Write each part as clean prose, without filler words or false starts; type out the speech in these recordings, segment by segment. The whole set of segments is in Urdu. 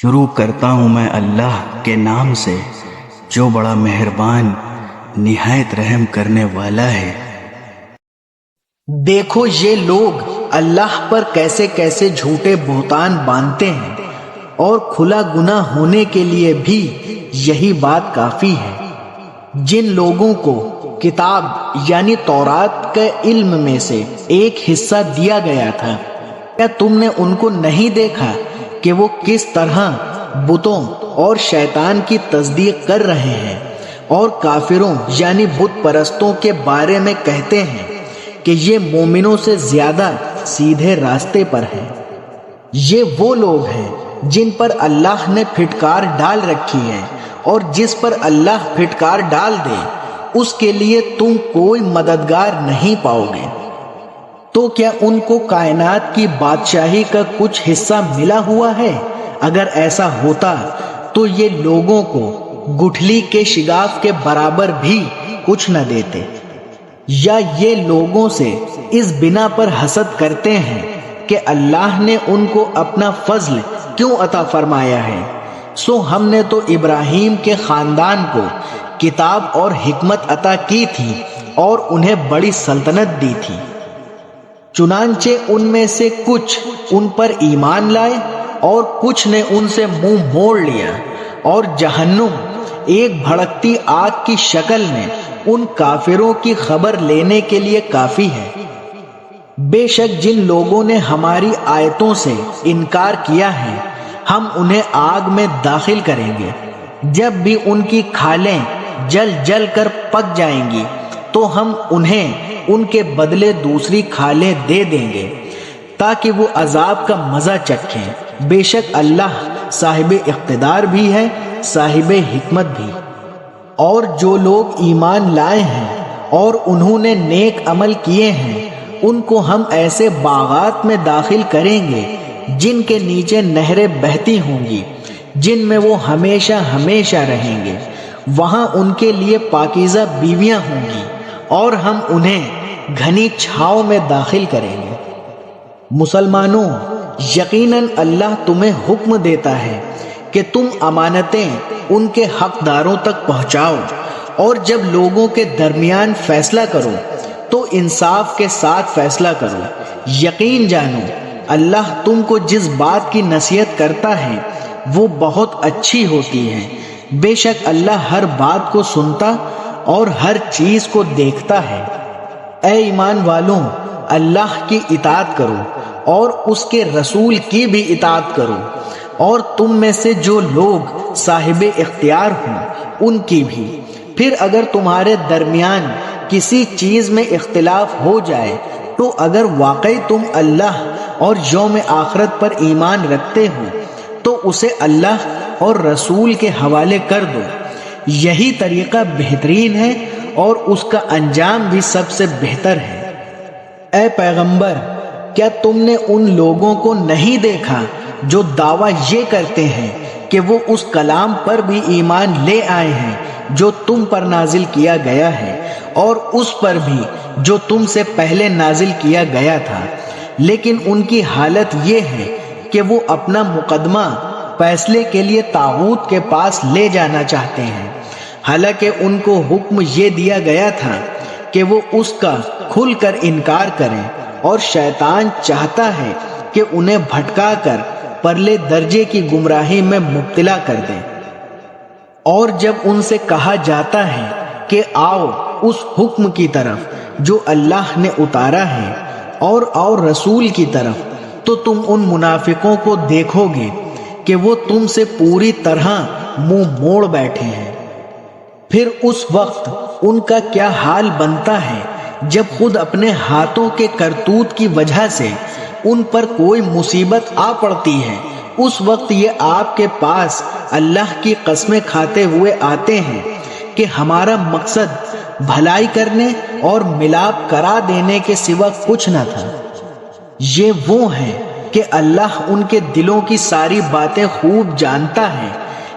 شروع کرتا ہوں میں اللہ کے نام سے جو بڑا مہربان نہایت رحم کرنے والا ہے۔ دیکھو یہ لوگ اللہ پر کیسے کیسے جھوٹے بہتان باندھتے ہیں، اور کھلا گناہ ہونے کے لیے بھی یہی بات کافی ہے۔ جن لوگوں کو کتاب یعنی تورات کے علم میں سے ایک حصہ دیا گیا تھا، کیا تم نے ان کو نہیں دیکھا کہ وہ کس طرح بتوں اور شیطان کی تصدیق کر رہے ہیں، اور کافروں یعنی بت پرستوں کے بارے میں کہتے ہیں کہ یہ مومنوں سے زیادہ سیدھے راستے پر ہیں۔ یہ وہ لوگ ہیں جن پر اللہ نے پھٹکار ڈال رکھی ہے، اور جس پر اللہ پھٹکار ڈال دے اس کے لیے تم کوئی مددگار نہیں پاؤ گے۔ تو کیا ان کو کائنات کی بادشاہی کا کچھ حصہ ملا ہوا ہے؟ اگر ایسا ہوتا تو یہ لوگوں کو گٹھلی کے شگاف کے برابر بھی کچھ نہ دیتے۔ یا یہ لوگوں سے اس بنا پر حسد کرتے ہیں کہ اللہ نے ان کو اپنا فضل کیوں عطا فرمایا ہے؟ سو ہم نے تو ابراہیم کے خاندان کو کتاب اور حکمت عطا کی تھی اور انہیں بڑی سلطنت دی تھی۔ چنانچہ ان میں سے کچھ ان پر ایمان لائے اور کچھ نے ان سے منہ موڑ لیا، اور جہنم ایک بھڑکتی آگ کی شکل میں ان کافروں کی خبر لینے کے لیے کافی ہے۔ بے شک جن لوگوں نے ہماری آیتوں سے انکار کیا ہے ہم انہیں آگ میں داخل کریں گے۔ جب بھی ان کی کھالیں جل جل کر پک جائیں گی تو ہم انہیں ان کے بدلے دوسری کھالیں دے دیں گے تاکہ وہ عذاب کا مزہ چکھیں۔ بے شک اللہ صاحب اقتدار بھی ہے، صاحب حکمت بھی۔ اور جو لوگ ایمان لائے ہیں اور انہوں نے نیک عمل کیے ہیں ان کو ہم ایسے باغات میں داخل کریں گے جن کے نیچے نہریں بہتی ہوں گی، جن میں وہ ہمیشہ ہمیشہ رہیں گے۔ وہاں ان کے لیے پاکیزہ بیویاں ہوں گی اور ہم انہیں گھنی چھاؤں میں داخل کریں گے۔ مسلمانوں، یقیناً اللہ تمہیں حکم دیتا ہے کہ تم امانتیں ان کے حقداروں تک پہنچاؤ، اور جب لوگوں کے درمیان فیصلہ کرو تو انصاف کے ساتھ فیصلہ کرو۔ یقین جانو اللہ تم کو جس بات کی نصیحت کرتا ہے وہ بہت اچھی ہوتی ہے۔ بے شک اللہ ہر بات کو سنتا اور ہر چیز کو دیکھتا ہے۔ اے ایمان والوں، اللہ کی اطاعت کرو اور اس کے رسول کی بھی اطاعت کرو، اور تم میں سے جو لوگ صاحب اختیار ہوں ان کی بھی۔ پھر اگر تمہارے درمیان کسی چیز میں اختلاف ہو جائے تو اگر واقعی تم اللہ اور یوم آخرت پر ایمان رکھتے ہو تو اسے اللہ اور رسول کے حوالے کر دو۔ یہی طریقہ بہترین ہے اور اس کا انجام بھی سب سے بہتر ہے۔ اے پیغمبر، کیا تم نے ان لوگوں کو نہیں دیکھا جو دعویٰ یہ کرتے ہیں کہ وہ اس کلام پر بھی ایمان لے آئے ہیں جو تم پر نازل کیا گیا ہے، اور اس پر بھی جو تم سے پہلے نازل کیا گیا تھا، لیکن ان کی حالت یہ ہے کہ وہ اپنا مقدمہ فیصلے کے لیے طاغوت کے پاس لے جانا چاہتے ہیں، حالانکہ ان کو حکم یہ دیا گیا تھا کہ وہ اس کا کھل کر انکار کریں، اور شیطان چاہتا ہے کہ انہیں بھٹکا کر پرلے درجے کی گمراہی میں مبتلا کر دیں۔ اور جب ان سے کہا جاتا ہے کہ آؤ اس حکم کی طرف جو اللہ نے اتارا ہے اور آؤ رسول کی طرف، تو تم ان منافقوں کو دیکھو گے کہ وہ تم سے پوری طرح منہ موڑ بیٹھے ہیں۔ پھر اس وقت ان کا کیا حال بنتا ہے جب خود اپنے ہاتھوں کے کرتوت کی وجہ سے ان پر کوئی مصیبت آ پڑتی ہے۔ اس وقت یہ آپ کے پاس اللہ کی قسمیں کھاتے ہوئے آتے ہیں کہ ہمارا مقصد بھلائی کرنے اور ملاپ کرا دینے کے سوا کچھ نہ تھا۔ یہ وہ ہیں کہ اللہ ان کے دلوں کی ساری باتیں خوب جانتا ہے،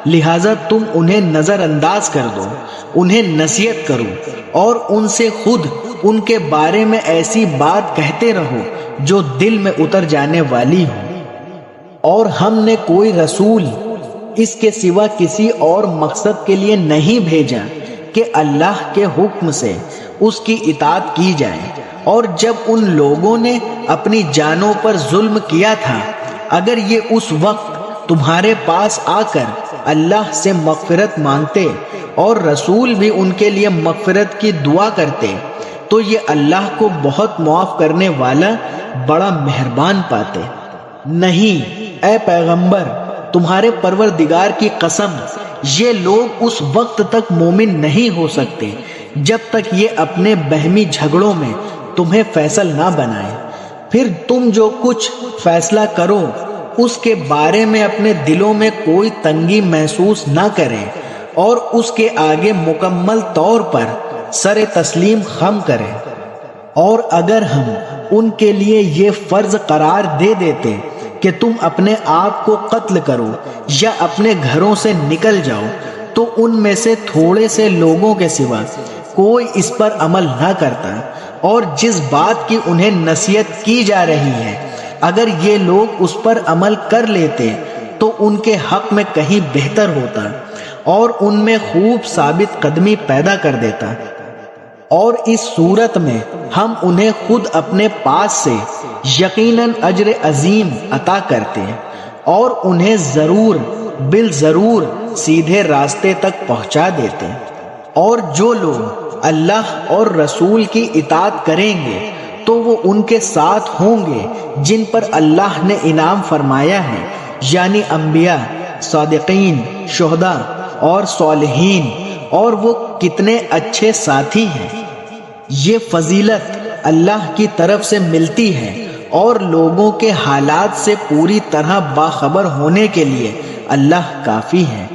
لہذا تم انہیں نظر انداز کر دو، انہیں نصیحت کرو اور ان سے خود ان کے بارے میں ایسی بات کہتے رہو جو دل میں اتر جانے والی ہو۔ اور ہم نے کوئی رسول اس کے سوا کسی اور مقصد کے لیے نہیں بھیجا کہ اللہ کے حکم سے اس کی اطاعت کی جائے۔ اور جب ان لوگوں نے اپنی جانوں پر ظلم کیا تھا، اگر یہ اس وقت تمہارے پاس آ کر اللہ سے مغفرت مانگتے اور رسول بھی ان کے لیے مغفرت کی دعا کرتے تو یہ اللہ کو بہت معاف کرنے والا بڑا مہربان پاتے۔ نہیں اے پیغمبر، تمہارے پروردگار کی قسم، یہ لوگ اس وقت تک مومن نہیں ہو سکتے جب تک یہ اپنے بہمی جھگڑوں میں تمہیں فیصل نہ بنائے۔ پھر تم جو کچھ فیصلہ کرو اس کے بارے میں اپنے دلوں میں کوئی تنگی محسوس نہ کریں اور اس کے آگے مکمل طور پر سر تسلیم خم کریں۔ اور اگر ہم ان کے لیے یہ فرض قرار دے دیتے کہ تم اپنے آپ کو قتل کرو یا اپنے گھروں سے نکل جاؤ تو ان میں سے تھوڑے سے لوگوں کے سوا کوئی اس پر عمل نہ کرتا، اور جس بات کی انہیں نصیحت کی جا رہی ہے اگر یہ لوگ اس پر عمل کر لیتے تو ان کے حق میں کہیں بہتر ہوتا اور ان میں خوب ثابت قدمی پیدا کر دیتا۔ اور اس صورت میں ہم انہیں خود اپنے پاس سے یقیناً اجر عظیم عطا کرتے اور انہیں ضرور بالضرور سیدھے راستے تک پہنچا دیتے۔ اور جو لوگ اللہ اور رسول کی اطاعت کریں گے تو وہ ان کے ساتھ ہوں گے جن پر اللہ نے انعام فرمایا ہے، یعنی انبیاء، صادقین، شہداء اور صالحین، اور وہ کتنے اچھے ساتھی ہیں۔ یہ فضیلت اللہ کی طرف سے ملتی ہے اور لوگوں کے حالات سے پوری طرح باخبر ہونے کے لیے اللہ کافی ہے۔